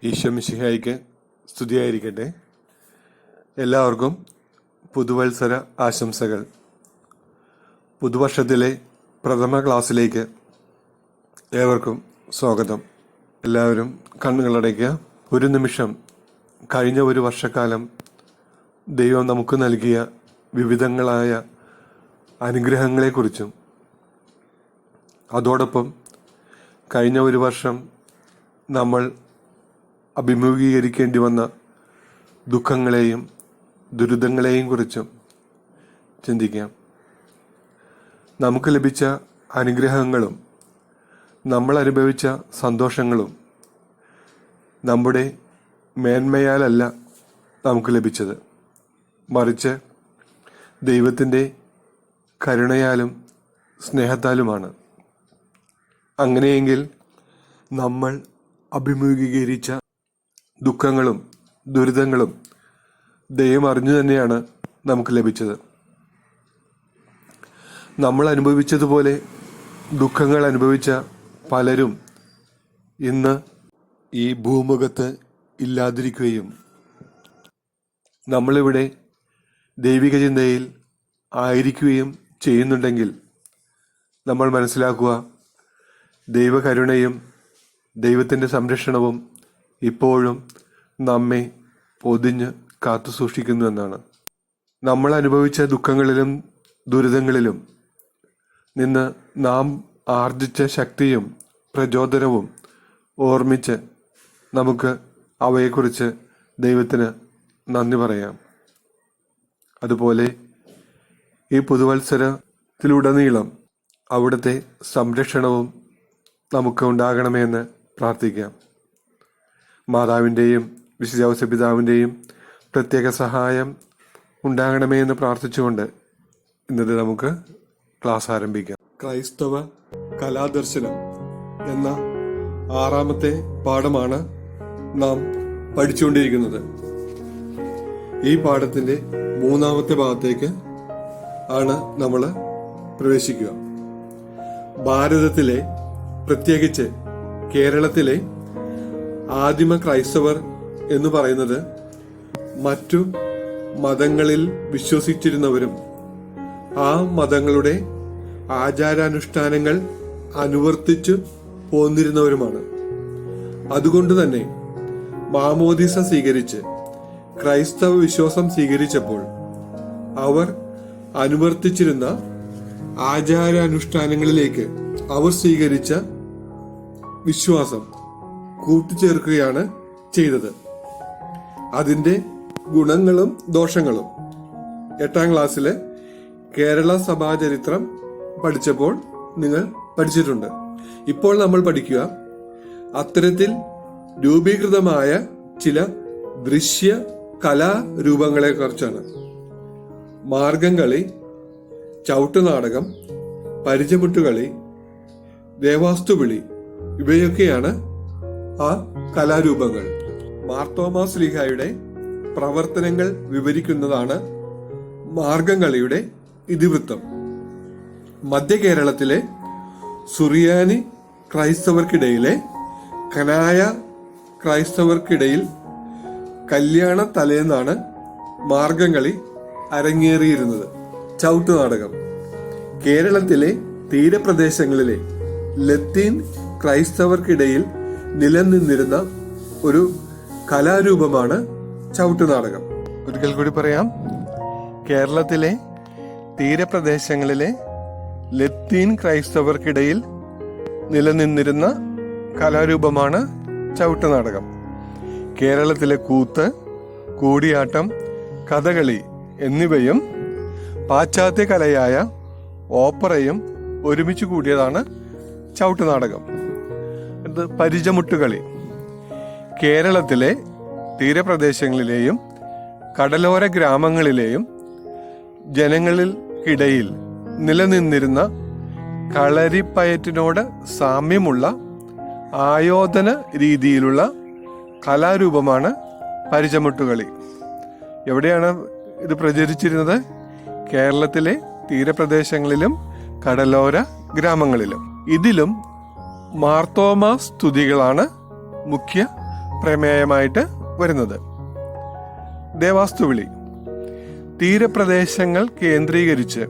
ഈശോ മിശിഹായിക്ക് സ്തുതിയായിരിക്കട്ടെ. എല്ലാവർക്കും പുതുവത്സര ആശംസകൾ. പുതുവർഷത്തിലെ പ്രഥമ ക്ലാസ്സിലേക്ക് ഏവർക്കും സ്വാഗതം. എല്ലാവരും കണ്ണുകളടയ്ക്കുക. ഒരു നിമിഷം കഴിഞ്ഞ ഒരു വർഷക്കാലം ദൈവം നമുക്ക് നൽകിയ വിവിധങ്ങളായ അനുഗ്രഹങ്ങളെക്കുറിച്ചും അതോടൊപ്പം കഴിഞ്ഞ ഒരു വർഷം നമ്മൾ അഭിമുഖീകരിക്കേണ്ടി വന്ന ദുഃഖങ്ങളെയും ദുരിതങ്ങളെയും കുറിച്ചും ചിന്തിക്കാം. നമുക്ക് ലഭിച്ച അനുഗ്രഹങ്ങളും നമ്മൾ അനുഭവിച്ച സന്തോഷങ്ങളും നമ്മുടെ മേന്മയാലല്ല നമുക്ക് ലഭിച്ചത്, മറിച്ച് ദൈവത്തിൻ്റെ കരുണയാലും സ്നേഹത്താലുമാണ്. അങ്ങനെയെങ്കിൽ നമ്മൾ അഭിമുഖീകരിച്ച ദുഃഖങ്ങളും ദുരിതങ്ങളും ദൈവം അറിഞ്ഞു തന്നെയാണ് നമുക്ക് ലഭിച്ചത്. നമ്മൾ അനുഭവിച്ചതുപോലെ ദുഃഖങ്ങൾ അനുഭവിച്ച പലരും ഇന്ന് ഈ ഭൂമുഖത്ത് ഇല്ലാതിരിക്കുകയും നമ്മളിവിടെ ദൈവിക ചിന്തയിൽ ആയിരിക്കുകയും ചെയ്യുന്നുണ്ടെങ്കിൽ നമ്മൾ മനസ്സിലാക്കുക, ദൈവകരുണയും ദൈവത്തിൻ്റെ സംരക്ഷണവും ഇപ്പോഴും നമ്മെ പൊതിഞ്ഞ് കാത്തു സൂക്ഷിക്കുന്നു എന്നാണ്. നമ്മൾ അനുഭവിച്ച ദുഃഖങ്ങളിലും ദുരിതങ്ങളിലും നിന്ന് നാം ആർജിച്ച ശക്തിയും പ്രചോദനവും ഓർമ്മിച്ച് നമുക്ക് അവയെക്കുറിച്ച് ദൈവത്തിന് നന്ദി പറയാം. അതുപോലെ ഈ പുതുവത്സരത്തിലുടനീളം അവിടുത്തെ സംരക്ഷണവും നമുക്ക് ഉണ്ടാകണമെന്ന് പ്രാർത്ഥിക്കാം. മാതാവിൻ്റെയും വിശുദ്ധ ഔസേപ്പിതാവിൻ്റെയും പ്രത്യേക സഹായം ഉണ്ടാകണമേ എന്ന് പ്രാർത്ഥിച്ചുകൊണ്ട് ഇന്നത്തെ നമുക്ക് ക്ലാസ് ആരംഭിക്കാം. ക്രൈസ്തവ കലാദർശനം എന്ന 6ാമത്തെ പാഠമാണ് നാം പഠിച്ചുകൊണ്ടിരിക്കുന്നത്. ഈ പാഠത്തിന്റെ 3ാമത്തെ ഭാഗത്തേക്ക് ആണ് നമ്മൾ പ്രവേശിക്കുക. ഭാരതത്തിലെ, പ്രത്യേകിച്ച് കേരളത്തിലെ ആദിമ ക്രൈസ്തവർ എന്ന് പറയുന്നത് മറ്റു മതങ്ങളിൽ വിശ്വസിച്ചിരുന്നവരും ആ മതങ്ങളുടെ ആചാരാനുഷ്ഠാനങ്ങൾ അനുവർത്തിച്ചു പോന്നിരുന്നവരുമാണ്. അതുകൊണ്ട് തന്നെ മാമോദീസ സ്വീകരിച്ച് ക്രൈസ്തവ വിശ്വാസം സ്വീകരിച്ചപ്പോൾ അവർ അനുവർത്തിച്ചിരുന്ന ആചാരാനുഷ്ഠാനങ്ങളിലേക്ക് അവർ സ്വീകരിച്ച വിശ്വാസം കൂട്ടിച്ചേർക്കുകയാണ് ചെയ്തത്. അതിന്റെ ഗുണങ്ങളും ദോഷങ്ങളും 8ാം ക്ലാസ്സിലെ കേരള സഭാചരിത്രം പഠിച്ചപ്പോൾ നിങ്ങൾ പഠിച്ചിട്ടുണ്ട്. ഇപ്പോൾ നമ്മൾ പഠിക്കുക അത്തരത്തിൽ രൂപീകൃതമായ ചില ദൃശ്യ കലാരൂപങ്ങളെ കുറിച്ചാണ്. മാർഗംകളി, ചവിട്ടുനാടകം, പരിചമുട്ടുകളി, ദേവാസ്തുവിളി ഇവയൊക്കെയാണ് ആ കലാരൂപങ്ങൾ. മാർത്തോമാ ശ്ലീഹായുടെ പ്രവർത്തനങ്ങൾ വിവരിക്കുന്നതാണ് മാർഗംകളിയുടെ ഇതിവൃത്തം. മധ്യ കേരളത്തിലെ സുറിയാനി ക്രൈസ്തവർക്കിടയിലെ കനായ ക്രൈസ്തവർക്കിടയിൽ കല്യാണ തലേന്നാണ് മാർഗംകളി അരങ്ങേറിയിരുന്നത്. ചവിട്ടുനാടകം കേരളത്തിലെ തീരപ്രദേശങ്ങളിലെ ലത്തീൻ ക്രൈസ്തവർക്കിടയിൽ നിലനിന്നിരുന്ന ഒരു കലാരൂപമാണ് ചവിട്ടുനാടകം. ഒരിക്കൽ കൂടി പറയാം, കേരളത്തിലെ തീരപ്രദേശങ്ങളിലെ ലത്തീൻ ക്രൈസ്തവർക്കിടയിൽ നിലനിന്നിരുന്ന കലാരൂപമാണ് ചവിട്ടുനാടകം. കേരളത്തിലെ കൂത്ത്, കൂടിയാട്ടം, കഥകളി എന്നിവയും പാശ്ചാത്യ കലയായ ഓപ്പറയും ഒരുമിച്ച് കൂടിയതാണ് ചവിട്ടുനാടകം. ഇത് പരിചമുട്ടുകളി കേരളത്തിലെ തീരപ്രദേശങ്ങളിലെയും കടലോര ഗ്രാമങ്ങളിലെയും ജനങ്ങൾക്കിടയിൽ നിലനിന്നിരുന്ന കളരിപ്പയറ്റിനോട് സാമ്യമുള്ള ആയോധന രീതിയിലുള്ള കലാരൂപമാണ് പരിചമുട്ടുകളി. എവിടെയാണ് ഇത് പ്രചരിച്ചിരുന്നത്? കേരളത്തിലെ തീരപ്രദേശങ്ങളിലും കടലോര ഗ്രാമങ്ങളിലും. ഇതിലും മാർത്തോമ സ്തുതികളാണ് മുഖ്യ പ്രമേയമായിട്ട് വരുന്നത്. ദേവാസ്തുവിളി തീരപ്രദേശങ്ങൾ കേന്ദ്രീകരിച്ച്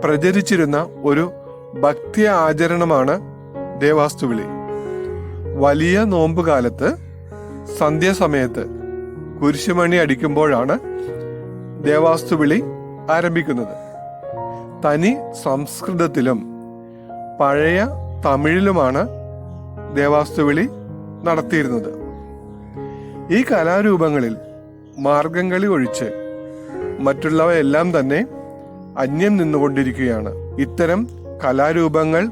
പ്രചരിച്ചിരുന്ന ഒരു ഭക്തി ആചരണമാണ് ദേവാസ്തുവിളി. വലിയ നോമ്പുകാലത്ത് സന്ധ്യാസമയത്ത് കുരിശുമണി അടിക്കുമ്പോഴാണ് ദേവാസ്തുവിളി ആരംഭിക്കുന്നത്. തനി സംസ്കൃതത്തിലും പഴയ തമിഴിലുമാണ് ദേവാസ്തുവിളി നടത്തിയിരുന്നത്. ഈ കലാരൂപങ്ങളിൽ മാർഗംകളി ഒഴിച്ച് മറ്റുള്ളവയെല്ലാം തന്നെ അന്യം നിന്നുകൊണ്ടിരിക്കുകയാണ്. ഇത്തരം കലാരൂപങ്ങൾ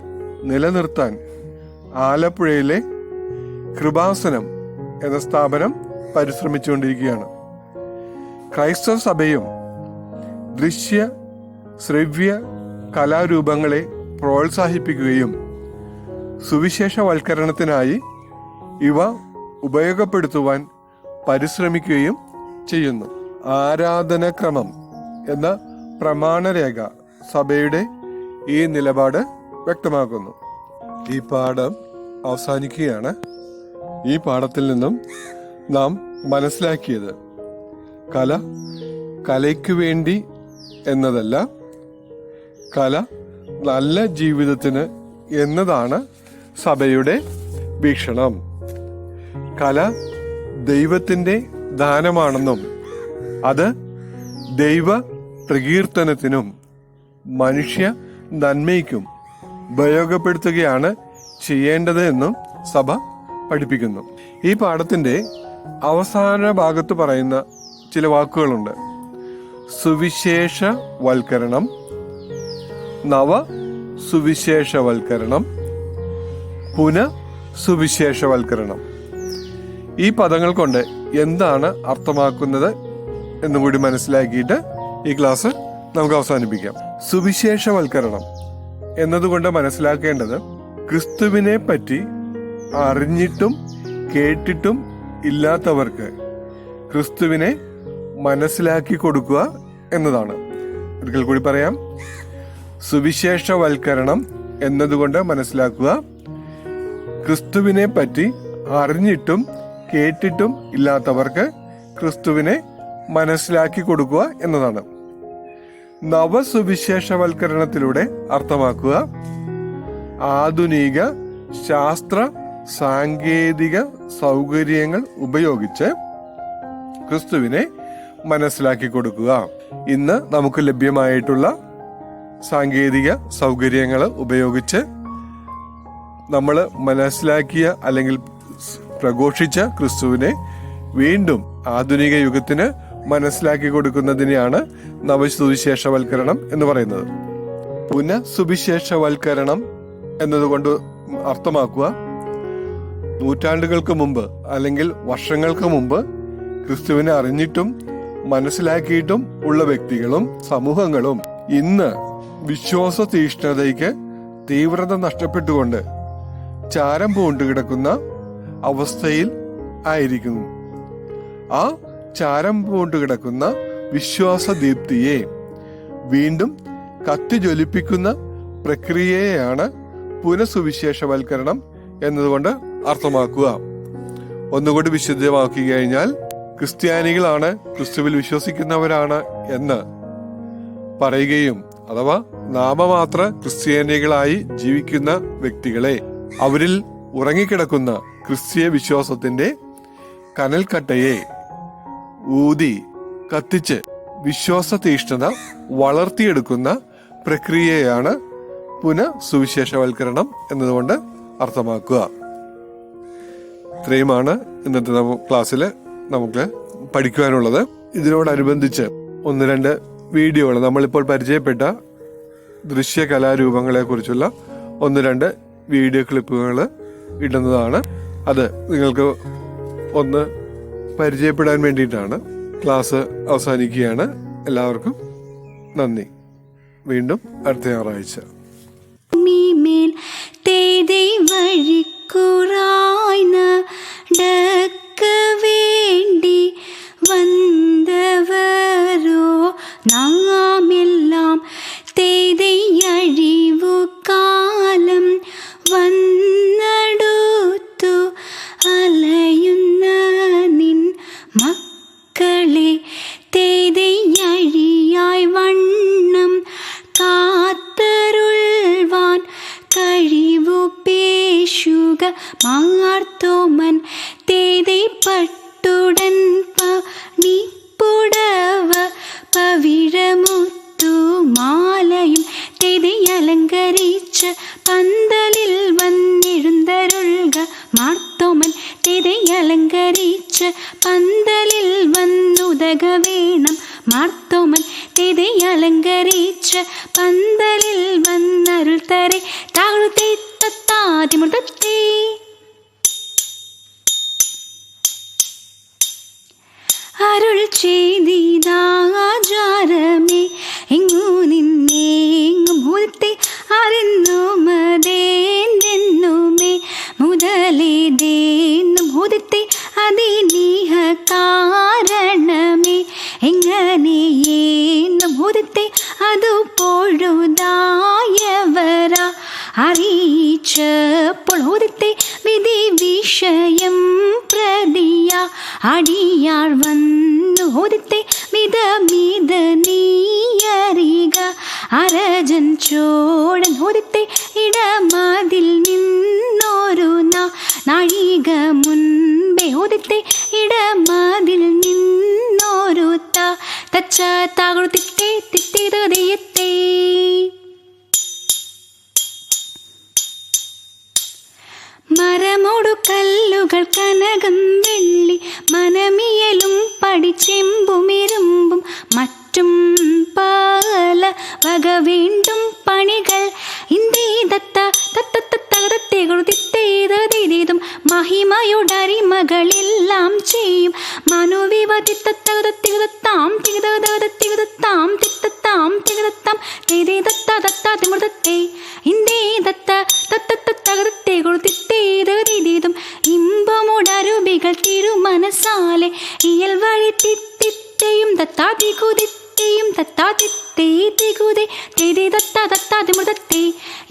നിലനിർത്താൻ ആലപ്പുഴയിലെ കൃപാസനം എന്ന സ്ഥാപനം പരിശ്രമിച്ചുകൊണ്ടിരിക്കുകയാണ്. ക്രൈസ്തവ സഭയും ദൃശ്യ ശ്രവ്യ കലാരൂപങ്ങളെ പ്രോത്സാഹിപ്പിക്കുകയും സുവിശേഷവൽക്കരണത്തിനായി ഇവ ഉപയോഗപ്പെടുത്തുവാൻ പരിശ്രമിക്കുകയും ചെയ്യുന്നു. ആരാധനാക്രമം എന്ന പ്രമാണരേഖ സഭയുടെ ഈ നിലപാട് വ്യക്തമാക്കുന്നു. ഈ പാഠം അവസാനിക്കുകയാണ്. ഈ പാഠത്തിൽ നിന്നും നാം മനസ്സിലാക്കിയത് കല കലയ്ക്കു വേണ്ടി എന്നതല്ല, കല നല്ല ജീവിതത്തിന് എന്നതാണ് സഭയുടെ വീക്ഷണം. കല ദൈവത്തിൻ്റെ ദാനമാണെന്നും അത് ദൈവ പ്രകീർത്തനത്തിനും മനുഷ്യ നന്മയ്ക്കും ഉപയോഗപ്പെടുത്തുകയാണ് ചെയ്യേണ്ടത് എന്നും സഭ പഠിപ്പിക്കുന്നു. ഈ പാഠത്തിന്റെ അവസാന ഭാഗത്ത് പറയുന്ന ചില വാക്കുകളുണ്ട്. സുവിശേഷവൽക്കരണം, നവ സുവിശേഷവൽക്കരണം, പുനഃസുവിശേഷവൽക്കരണം. ഈ പദങ്ങൾ കൊണ്ട് എന്താണ് അർത്ഥമാക്കുന്നത് എന്നും കൂടി മനസ്സിലാക്കിയിട്ട് ഈ ക്ലാസ് നമുക്ക് അവസാനിപ്പിക്കാം. സുവിശേഷവൽക്കരണം എന്നതുകൊണ്ട് മനസ്സിലാക്കേണ്ടത് ക്രിസ്തുവിനെ പറ്റി അറിഞ്ഞിട്ടും കേട്ടിട്ടും ഇല്ലാത്തവർക്ക് ക്രിസ്തുവിനെ മനസ്സിലാക്കി കൊടുക്കുക എന്നതാണ്. ഒരിക്കൽ കൂടി പറയാം. സുവിശേഷവൽക്കരണം എന്നതുകൊണ്ട് മനസ്സിലാക്കുക ക്രിസ്തുവിനെ പറ്റി അറിഞ്ഞിട്ടും കേട്ടിട്ടും ഇല്ലാത്തവർക്ക് ക്രിസ്തുവിനെ മനസ്സിലാക്കി കൊടുക്കുക എന്നതാണ്. നവസുവിശേഷവൽക്കരണത്തിലൂടെ അർത്ഥമാക്കുക ആധുനിക ശാസ്ത്ര സാങ്കേതിക സൗകര്യങ്ങൾ ഉപയോഗിച്ച് ക്രിസ്തുവിനെ മനസ്സിലാക്കി കൊടുക്കുക. ഇന്ന് നമുക്ക് ലഭ്യമായിട്ടുള്ള സാങ്കേതിക സൗകര്യങ്ങൾ ഉപയോഗിച്ച് നമ്മൾ മനസ്സിലാക്കിയ അല്ലെങ്കിൽ പ്രഘോഷിച്ച ക്രിസ്തുവിനെ വീണ്ടും ആധുനിക യുഗത്തിന് മനസ്സിലാക്കി കൊടുക്കുന്നതിനെയാണ് നവസുവിശേഷവൽക്കരണം എന്ന് പറയുന്നത്. പുനഃസുവിശേഷവൽക്കരണം എന്നതുകൊണ്ട് അർത്ഥമാക്കുക നൂറ്റാണ്ടുകൾക്ക് മുമ്പ് അല്ലെങ്കിൽ വർഷങ്ങൾക്ക് മുമ്പ് ക്രിസ്തുവിനെ അറിഞ്ഞിട്ടും മനസ്സിലാക്കിയിട്ടും ഉള്ള വ്യക്തികളും സമൂഹങ്ങളും ഇന്ന് വിശ്വാസ തീഷ്ണതയ്ക്ക് തീവ്രത നഷ്ടപ്പെട്ടുകൊണ്ട് ചാരം പൂണ്ടു കിടക്കുന്ന അവസ്ഥയിൽ ആയിരിക്കുന്നു. ആ ചാരം പൂണ്ടു കിടക്കുന്ന വിശ്വാസ ദീപ്തിയെ വീണ്ടും കത്തിജ്വലിപ്പിക്കുന്ന പ്രക്രിയയെയാണ് പുനഃസുവിശേഷവൽക്കരണം എന്നതുകൊണ്ട് അർത്ഥമാക്കുക. ഒന്നുകൂടി വിശദമാക്കി കഴിഞ്ഞാൽ ക്രിസ്ത്യാനികളാണ്, ക്രിസ്തുവിൽ വിശ്വസിക്കുന്നവരാണ് എന്ന് പറയുകയും അഥവാ നാമമാത്ര ക്രിസ്ത്യാനികളായി ജീവിക്കുന്ന വ്യക്തികളെ അവരിൽ ഉറങ്ങിക്കിടക്കുന്ന ക്രിസ്തീയ വിശ്വാസത്തിന്റെ കനൽക്കട്ടയെ ഊതി കത്തിച്ച് വിശ്വാസ തീഷ്ണത വളർത്തിയെടുക്കുന്ന പ്രക്രിയയാണ് പുനഃസുവിശേഷവൽക്കരണം എന്നതുകൊണ്ട് അർത്ഥമാക്കുക. ഇത്രയുമാണ് ഇന്നത്തെ ക്ലാസ്സിൽ നമുക്ക് പഠിക്കുവാനുള്ളത്. ഇതിനോടനുബന്ധിച്ച് 1-2 വീഡിയോകൾ നമ്മളിപ്പോൾ പരിചയപ്പെട്ട ദൃശ്യ കലാരൂപങ്ങളെ കുറിച്ചുള്ള 1-2 വീഡിയോ ക്ലിപ്പുകൾ ഇടുന്നതാണ്. അത് നിങ്ങൾക്ക് ഒന്ന് പരിചയപ്പെടാൻ വേണ്ടിയിട്ടാണ്. ക്ലാസ് അവസാനിക്കുകയാണ്. എല്ലാവർക്കും നന്ദി. വീണ്ടും അടുത്ത ഞായറാഴ്ച. വേണ്ടി വந்தவரோ നാമെല്ലാം തേதை அழிவு காலம் നൽക മാർത്തോമൻ തേതൈപ്പട്ടുടൻ പണിപ്പുടവ പവിഴമുത്തു മാലയും തേതൈയലങ്കരിച്ച് പന്തലിൽ വന്നെഴുന്തരുൾക മാർത്തോമൻ തേതൈയലങ്കരിച്ച് പന്തലിൽ വന്നുതക വേണം മാർത്തോമൻ തേതൈയലങ്കരിച്ച് പന്തലിൽ വന്നരുൾ തരെ താഴ്ത്തേ തത്താതിമൃതത്തേ. അരുൾ ചെയ്തിതാചാരമേ എങ്ങു നിന്നേങ്ങും മുതത്തെ അറിഞ്ഞുമതേന്നുമേ മുതലേതേന്നും മുതത്തെ അതിനീഹ കാരണമേ എങ്ങനെയേന്നും മുതത്തെ അതു പൊഴുതായവര അറിയിച്ചപ്പോൾ മുതത്തെ വിധി വിഷയം പ്രതിയ അടിയാൾ വന്നു മുതത്തെ മിതമിത നീയറിക അരജൻ ചോടൻ മുതത്തെ ഇടമതിൽ നിന്നൊരു നാഴിക മുൻപേ മുതത്തെ ഇടമതിൽ നിന്നൊരു തച്ച താകുത്തിത്തേ തിത്തിതയത്തേ. മരമോടു കല്ലുകൾ കനകം വെള്ളി മനമിയലും പടിച്ചെമ്പുമിരുമ്പും മറ്റും പല വക വീണ്ടും പണികൾ ഇന്ത്യതത്ത തത്തത്തത്തകതത്തേകുതിത്തേതും മഹിമയുടരിമകളെല്ലാം ചെയ്യും മനുവിവതിത്തത്തകതത്തികുതത്താം തികുതത്തികുതത്താം തിത്തത്താം തികുതത്താം തേതേതത്തതത്താതിമൃതത്തെ ഇന്ത്യതത്ത തത്തത്തത്തകതത്തേകുതിത്തേതും ഇമ്പമുടരുവികൾ തിരുമനസാലെ ഇയൽ വഴി തിത്തിത്തെയും തത്താതികുതിത്തെയും തത്താതിത്തേതികുതേ തേതേതത്തതത്താതിമൃതത്തെ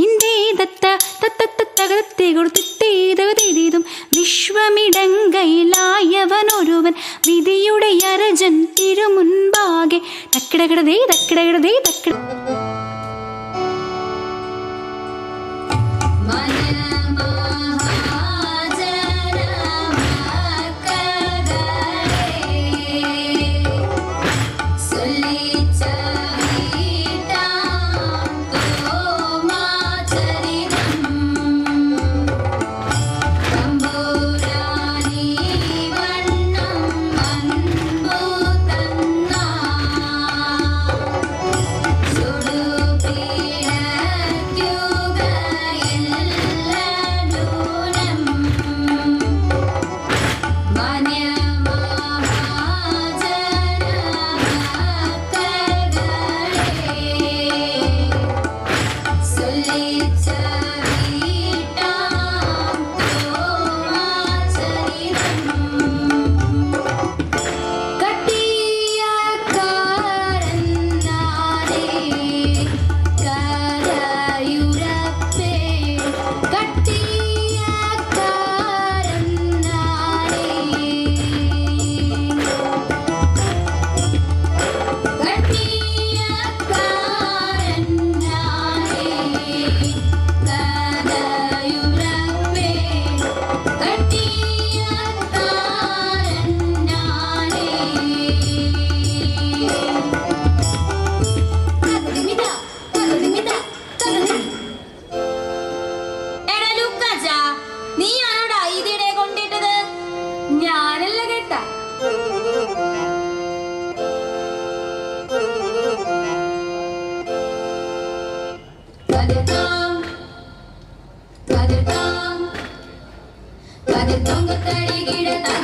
ഇന്ത്യതത്ത തത്തത്തത്തകതത്തേകുതിത്തേതും വിശ്വമിടങ്കയിലായവനൊരുവൻ വിധിയുടെ അരജൻ തിരുമുൻപാകെ തക്കിടകിടതേ തക്കിടകിടതേ തക്കിട. Tongo tari gida